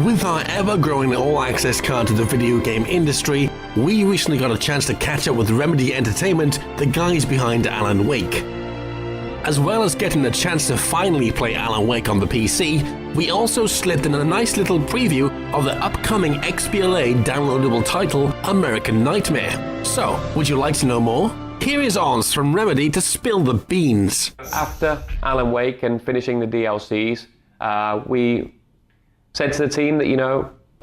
With our ever-growing all-access card to the video game industry, we recently got a chance to catch up with Remedy Entertainment, the guys behind Alan Wake. As well as getting a chance to finally play Alan Wake on the PC, we also slipped in a nice little preview of the upcoming XBLA downloadable title, American Nightmare. So, would you like to know more? Here is Oz from Remedy to spill the beans. After Alan Wake and finishing the DLCs, we said to the team that,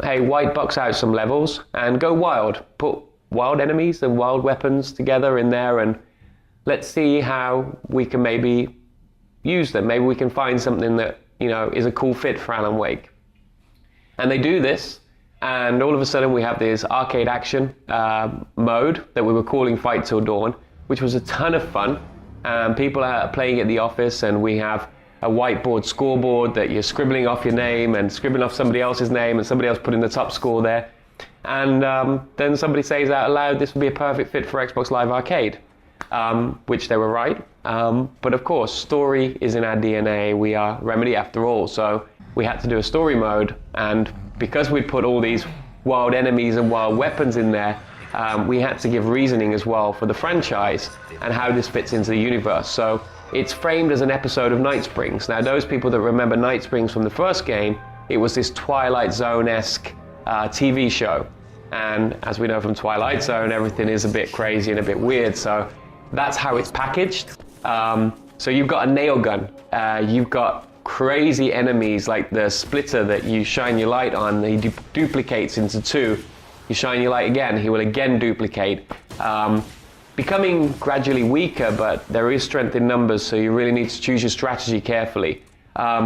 hey, white box out some levels and go wild. Put wild enemies and wild weapons together in there and let's see how we can maybe use them. Maybe we can find something that, is a cool fit for Alan Wake. And they do this, and all of a sudden we have this arcade action mode that we were calling Fight Till Dawn, which was a ton of fun. People are playing at the office, and we have a whiteboard scoreboard that you're scribbling off your name and scribbling off somebody else's name and somebody else putting the top score there. And then somebody says out loud, this would be a perfect fit for Xbox Live Arcade, which they were right. But of course, story is in our DNA. We are Remedy after all. So we had to do a story mode. And because we'd put all these wild enemies and wild weapons in there, we had to give reasoning as well for the franchise and how this fits into the universe. So it's framed as an episode of Night Springs. Now, those people that remember Night Springs from the first game, it was this Twilight Zone-esque TV show. And as we know from Twilight Zone, everything is a bit crazy and a bit weird. So that's how it's packaged. So you've got a nail gun. You've got crazy enemies like the splitter that you shine your light on. He duplicates into two. You shine your light again, he will again duplicate. Becoming gradually weaker, but there is strength in numbers, so you really need to choose your strategy carefully.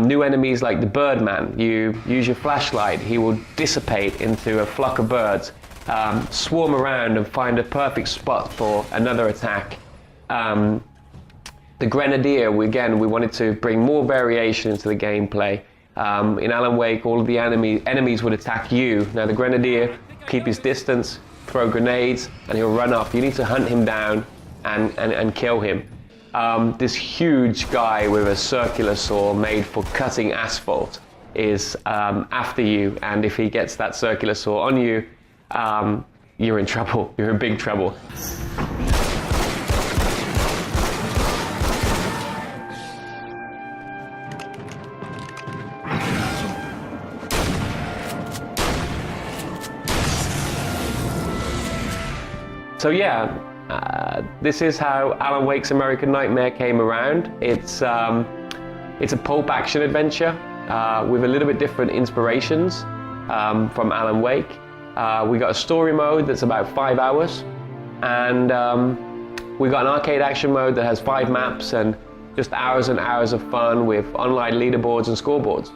New enemies like the Birdman, you use your flashlight, he will dissipate into a flock of birds, swarm around and find a perfect spot for another attack. The Grenadier, we wanted to bring more variation into the gameplay. In Alan Wake, all of the enemies would attack you. Now the Grenadier, keep his distance, throw grenades, and he'll run off. You need to hunt him down and kill him. This huge guy with a circular saw made for cutting asphalt is after you, and if he gets that circular saw on you, you're in trouble. You're in big trouble. So yeah, this is how Alan Wake's American Nightmare came around. It's a pulp action adventure with a little bit different inspirations from Alan Wake. We got a story mode that's about 5 hours, and we got an arcade action mode that has 5 maps and just hours and hours of fun with online leaderboards and scoreboards.